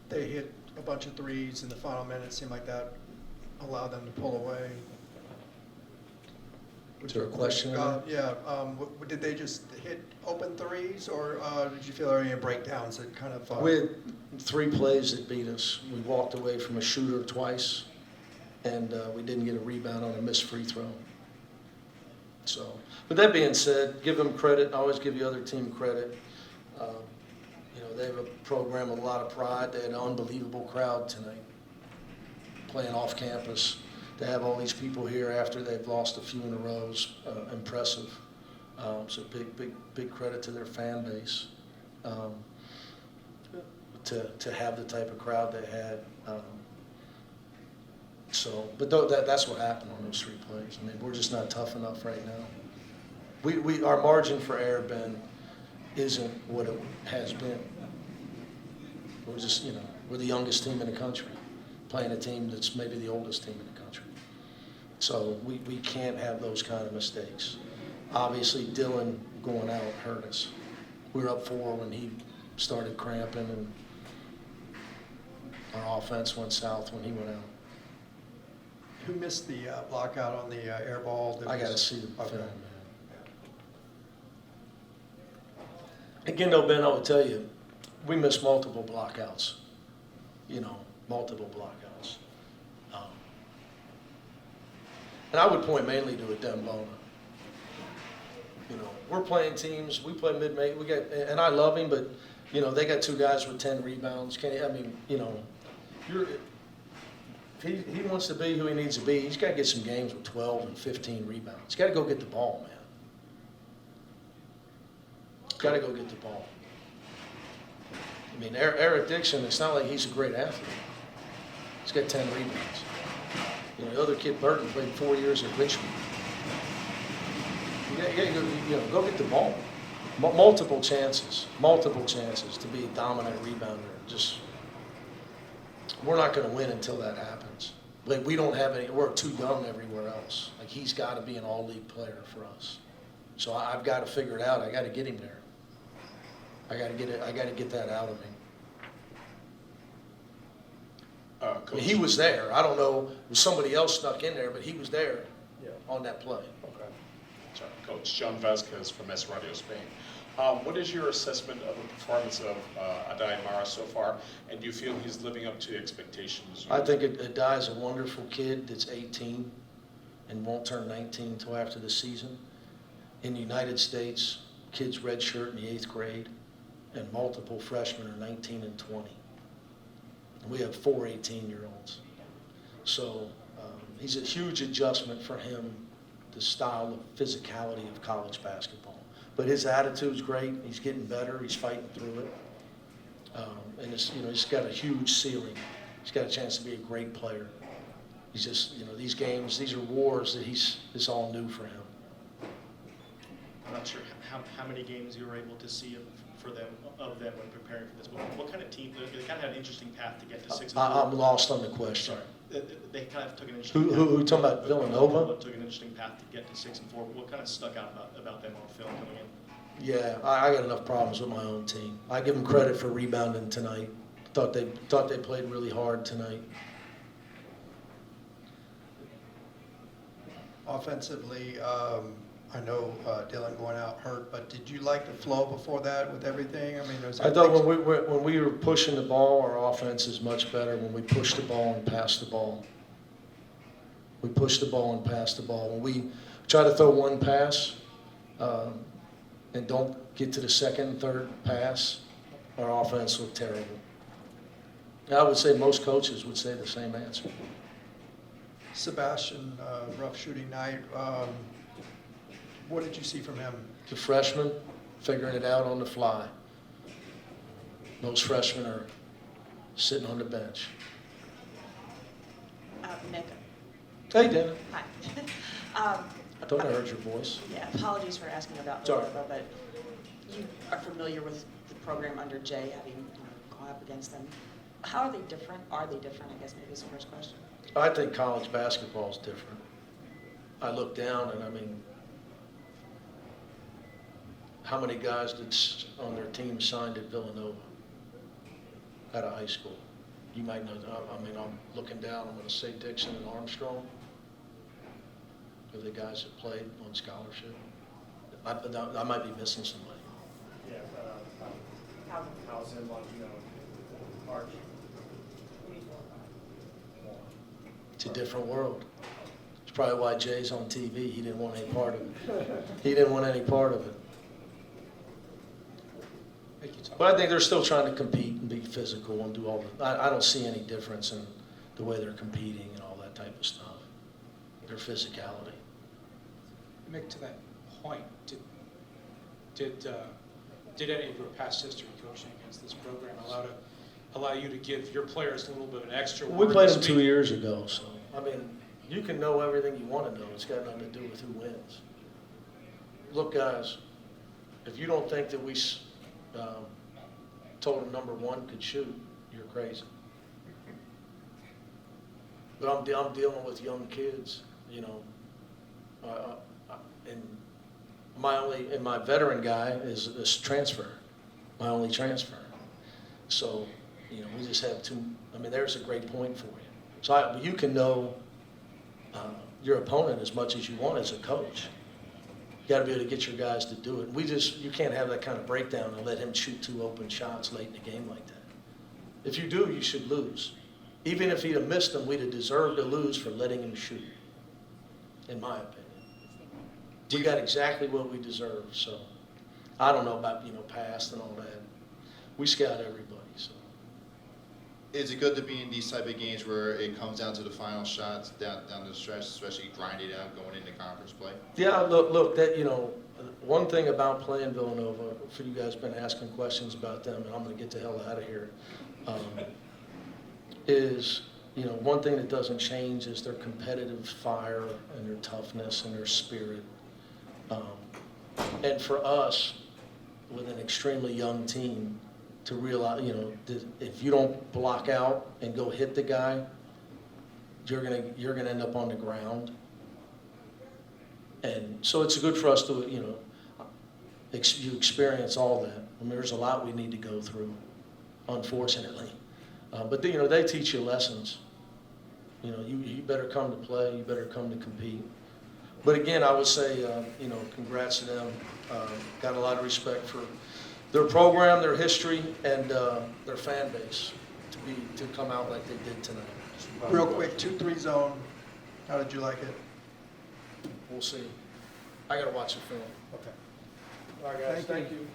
They hit a bunch of threes in the final minute. Seemed like that allowed them to pull away. Is there a question? Yeah. Did they just hit open threes, or did you feel there were any breakdowns that kind of? We had 3 plays that beat us. We walked away from a shooter twice, and we didn't get a rebound on a missed free throw. So, with that being said, give them credit. I always give the other team credit. They have a program with a lot of pride. They had an unbelievable crowd tonight, playing off campus. To have all these people here after they've lost a few in a row is impressive. So big credit to their fan base to have the type of crowd they had. That's what happened on those 3 plays. I mean, we're just not tough enough right now. Our margin for error, Ben, isn't what it has been. We're just, we're the youngest team in the country, playing a team that's maybe the oldest team in the country. So we can't have those kind of mistakes. Obviously, Dylan going out hurt us. We were up 4 when he started cramping, and our offense went south when he went out. Who missed the block out on the air ball? I got to see the okay. film, man. Again, though, Ben, I would tell you, we missed multiple blockouts. Multiple blockouts. And I would point mainly to a Dembona. We're playing teams. We play mid-May. And I love him, but they got 2 guys with 10 rebounds. If he wants to be who he needs to be, he's got to get some games with 12 and 15 rebounds. He's got to go get the ball, man. Got to go get the ball. I mean, Eric Dixon, it's not like he's a great athlete. He's got 10 rebounds. The other kid, Burton, played 4 years at Richmond. You got to go get the ball. Multiple chances to be a dominant rebounder. We're not going to win until that happens. Like, we don't have any. We're too young everywhere else. Like, he's got to be an all-league player for us. So I've got to figure it out. I got to get him there. I got to get it. I got to get that out of him. He was there. I don't know if somebody else snuck in there, but he was there on that play. Okay. Sorry, Coach John Vasquez from S Radio Spain. What is your assessment of the performance of Adai Mara so far, and do you feel he's living up to the expectations? I think Adai is a wonderful kid that's 18 and won't turn 19 until after the season. In the United States, kids redshirt in the 8th grade, and multiple freshmen are 19 and 20. We have 4 18-year-olds. So he's a huge adjustment for him, the style of physicality of college basketball. But his attitude's great. He's getting better. He's fighting through it. And he's got a huge ceiling. He's got a chance to be a great player. He's just, these games, these are wars that it's all new for him. I'm not sure how many games you were able to see of them when preparing for this. What kind of team? They kind of had an interesting path to get to 6 and 4. I'm lost on the question. Sorry. They kind of took an interesting path. Who talking about Villanova? Took an interesting path to get to 6 and 4. What kind of stuck out about them on film coming in? Yeah, I got enough problems with my own team. I give them credit for rebounding tonight. Thought they played really hard tonight. Offensively, I know Dylan going out hurt, but did you like the flow before that with everything? I mean, I thought when we were pushing the ball, our offense is much better when we push the ball and pass the ball. We push the ball and pass the ball. When we try to throw one pass and don't get to the second and third pass, our offense looked terrible. I would say most coaches would say the same answer. Sebastian, rough shooting night. What did you see from him? The freshman, figuring it out on the fly. Most freshmen are sitting on the bench. Nick. Hey, Dana. Hi. I thought I heard your voice. Yeah, apologies for asking about Sorry. Villanova, but you are familiar with the program under Jay, having gone up against them. How are they different? Are they different? I guess maybe is the first question. I think college basketball is different. I look down and I mean, how many guys on their team signed at Villanova? out of high school. You might know, I mean, I'm looking down, I'm gonna say Dixon and Armstrong, are the guys that played on scholarship. I might be missing somebody. Yeah, Housen, Arch. It's a different world. It's probably why Jay's on TV. He didn't want any part of it. He didn't want any part of it. But I think they're still trying to compete and be physical and do all the, I don't see any difference in the way they're competing and all that type of stuff. Their physicality. Mick, to that point, did any of your past history coaching against this program allow you to give your players a little bit of an extra We word played to them speak? 2 years ago, so, I mean, you can know everything you want to know. It's got nothing to do with who wins. Look, guys, if you don't think that we told them number one could shoot, you're crazy. But I'm dealing with young kids, you know, and my veteran guy is a transfer, my only transfer. So, you know, we just have there's a great point for you. So you can know your opponent as much as you want as a coach. You got to be able to get your guys to do it. You can't have that kind of breakdown and let him shoot 2 open shots late in the game like that. If you do, you should lose. Even if he'd have missed them, we'd have deserved to lose for letting him shoot, in my opinion. We got exactly what we deserved, so I don't know about, past and all that. We scout everybody, so. Is it good to be in these type of games where it comes down to the final shots down the stretch, especially grind it out going into conference play? Yeah, look, that, one thing about playing Villanova, for you guys been asking questions about them, and I'm going to get the hell out of here, is, one thing that doesn't change is their competitive fire and their toughness and their spirit. And for us, with an extremely young team, to realize, that if you don't block out and go hit the guy, you're gonna end up on the ground. And so it's good for us to, you experience all that. I mean, there's a lot we need to go through, unfortunately. But they teach you lessons. You better come to play, you better come to compete. But again, I would say, congrats to them. Got a lot of respect for their program, their history, and their fan base to come out like they did tonight. Real quick, 2-3 zone, how did you like it? We'll see. I got to watch the film. Okay. All right, guys. Thank you.